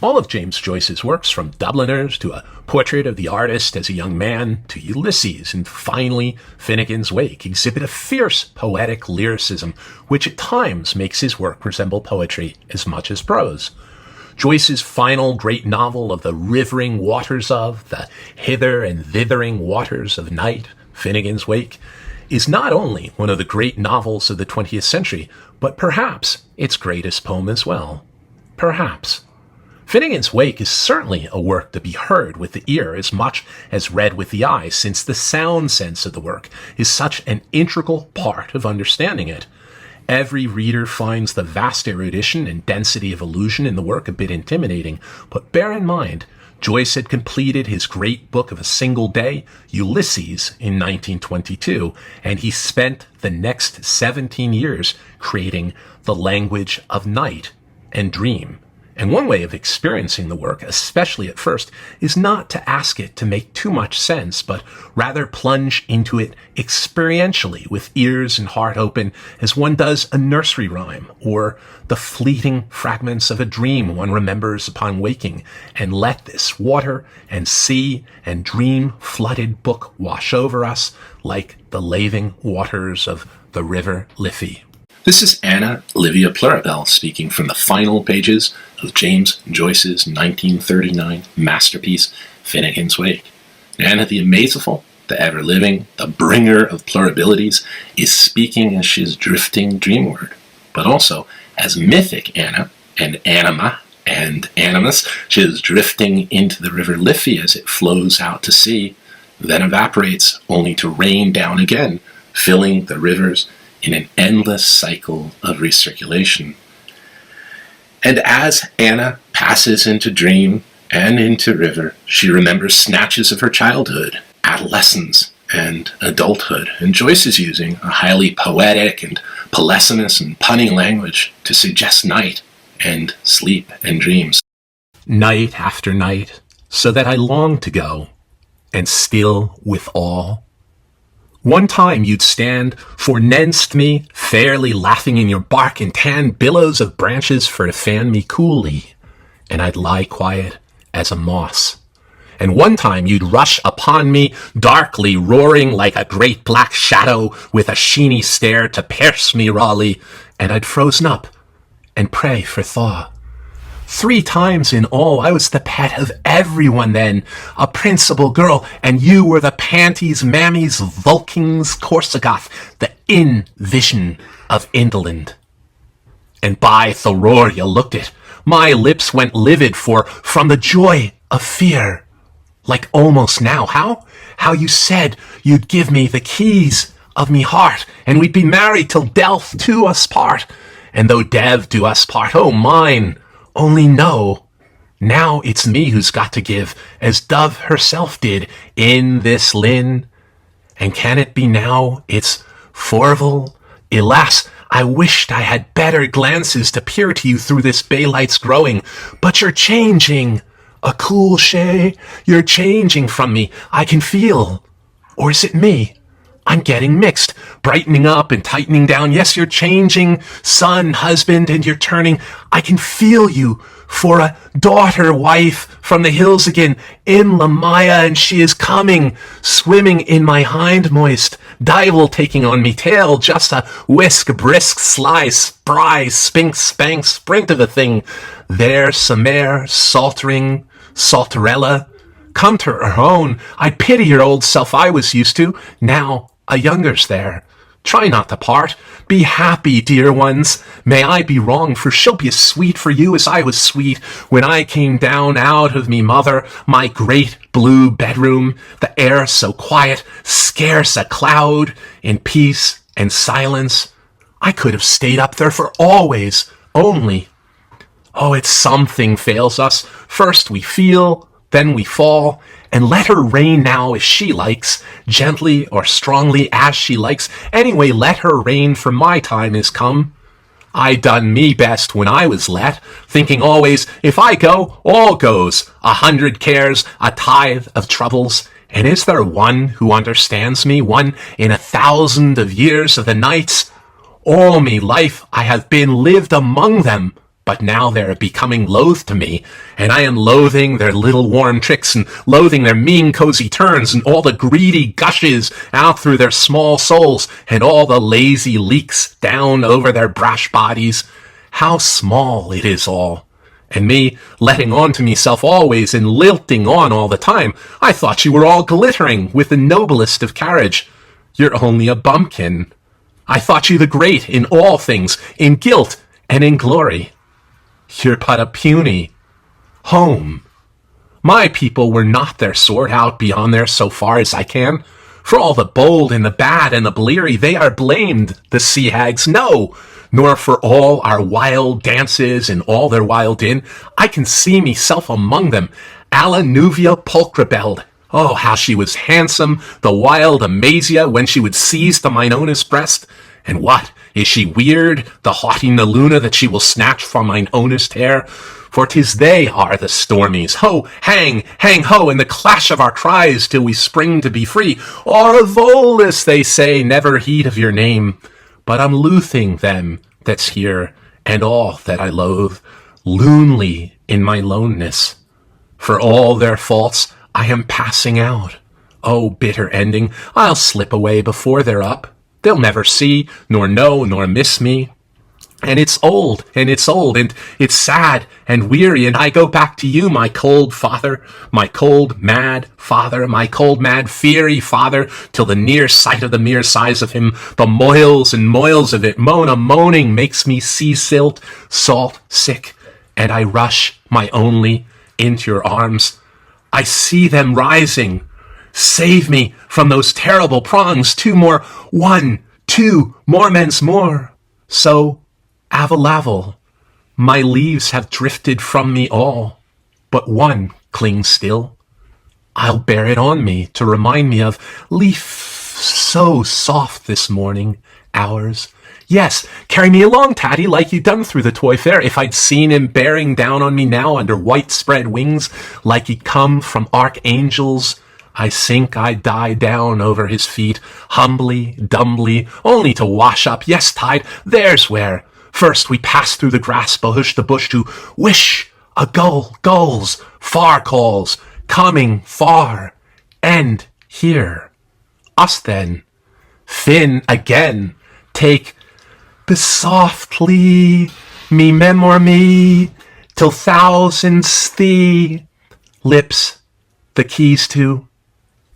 All of James Joyce's works, from Dubliners to A Portrait of the Artist as a Young Man to Ulysses and finally Finnegans Wake, exhibit a fierce poetic lyricism which at times makes his work resemble poetry as much as prose. Joyce's final great novel of the rivering waters of, the hither and thithering waters of night, Finnegans Wake, is not only one of the great novels of the 20th century, but perhaps its greatest poem as well. Perhaps. Finnegans Wake is certainly a work to be heard with the ear as much as read with the eye, since the sound sense of the work is such an integral part of understanding it. Every reader finds the vast erudition and density of allusion in the work a bit intimidating, but bear in mind, Joyce had completed his great book of a single day, Ulysses, in 1922, and he spent the next 17 years creating the language of night and dream. And one way of experiencing the work, especially at first, is not to ask it to make too much sense, but rather plunge into it experientially with ears and heart open as one does a nursery rhyme or the fleeting fragments of a dream one remembers upon waking, and let this water and sea and dream-flooded book wash over us like the laving waters of the river Liffey. This is Anna Livia Plurabelle speaking from the final pages of James Joyce's 1939 masterpiece, Finnegans Wake. Anna the Amazeful, the ever-living, the bringer of plurabilities, is speaking as she is drifting dreamward, but also as mythic Anna and anima and animus, she is drifting into the river Liffey as it flows out to sea, then evaporates only to rain down again, filling the rivers in an endless cycle of recirculation. And as Anna passes into dream and into river, she remembers snatches of her childhood, adolescence, and adulthood. And Joyce is using a highly poetic and polysemous and punning language to suggest night and sleep and dreams. Night after night, so that I long to go, and still withal. One time you'd stand fornenst me, fairly laughing in your bark and tan billows of branches for to fan me coolly, and I'd lie quiet as a moss. And one time you'd rush upon me, darkly roaring like a great black shadow with a sheeny stare to pierce me rawly, and I'd frozen up and pray for thaw. 3 times in all, I was the pet of everyone then, a principal girl, and you were the panties, mammies, Vulkings, Corsigoth, the in-vision of Indeland. And by Thoruria looked it, my lips went livid from the joy of fear. Like almost now, how you said you'd give me the keys of me heart, and we'd be married till death do us part. And though death do us part, oh mine, only know, now it's me who's got to give, as Dove herself did in this lin. And can it be now it's Forval? Alas, I wished I had better glances to peer to you through this baylight's growing, but you're changing, a cool shay, you're changing from me, I can feel. Or is it me? I'm getting mixed, brightening up and tightening down. Yes, you're changing, son, husband, and you're turning. I can feel you for a daughter, wife, from the hills again, in Lamaya, and she is coming, swimming in my hind moist, dival taking on me tail, just a whisk, brisk, sly, spry, spink, spank, sprint of a thing. There, some mare, saltering, saltarella, come to her own. I pity your old self I was used to, now a younger's there. Try not to part. Be happy, dear ones. May I be wrong, for she'll be as sweet for you as I was sweet when I came down out of me mother, my great blue bedroom, the air so quiet, scarce a cloud, in peace and silence. I could have stayed up there for always, only. Oh, it's something fails us. First we feel, then we fall, and let her reign now as she likes, gently or strongly as she likes. Anyway, let her reign, for my time is come. I done me best when I was let, thinking always, if I go, all goes, 100 cares, a tithe of troubles. And is there one who understands me, one in 1,000 of years of the nights? All me life I have been lived among them, But now they're becoming loath to me, and I am loathing their little warm tricks, and loathing their mean cozy turns, and all the greedy gushes out through their small souls, and all the lazy leaks down over their brash bodies. How small it is all. And me letting on to meself always, and lilting on all the time. I thought you were all glittering with the noblest of carriage. You're only a bumpkin. I thought you the great in all things, in guilt and in glory. You're but a puny home. My people were not their sword out beyond there so far as I can. For all the bold and the bad and the bleary, they are blamed, the sea hags, no, nor for all our wild dances and all their wild din. I can see meself among them, alla nuvia pulchrabelled. Oh, how she was handsome, the wild Amazia, when she would seize the mine ownest breast. And what, is she weird, the haughty Naluna, that she will snatch from mine ownest hair? For 'tis they are the stormies. Ho, hang, ho, and the clash of our cries till we spring to be free. Aurevolus, they say, never heed of your name. But I'm loathing them that's here, and all that I loathe, lonely in my loneness. For all their faults, I am passing out. Oh, bitter ending, I'll slip away before they're up. They'll never see, nor know, nor miss me. And it's old, and it's sad and weary, and I go back to you, my cold father, my cold, mad father, my cold, mad, fiery father, till the near sight of the mere size of him, the moils and moils of it, moaning makes me sea-silt, salt, sick, and I rush, my only, into your arms. I see them rising. Save me from those terrible prongs. 2 more, 1, 2 more men's more. So, Avalavel, my leaves have drifted from me all, but one clings still. I'll bear it on me to remind me of leaf so soft this morning, ours. Yes, carry me along, Tatty, like you done through the toy fair, if I'd seen him bearing down on me now under white spread wings, like he'd come from archangels. I sink, I die down over his feet, humbly, dumbly, only to wash up. Yes, tide, there's where. First we pass through the grass bush, to wish a gulls, far calls, coming far, and here. Us then, Finn again, take besoftly, me memor me, till thousands thee, lips, the keys to,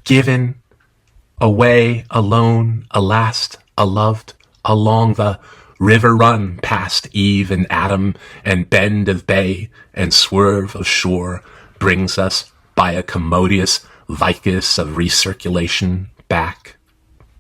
given, away, alone, a last, a loved, along the river run, past Eve and Adam, and bend of bay, and swerve of shore, brings us by a commodious vicus of recirculation back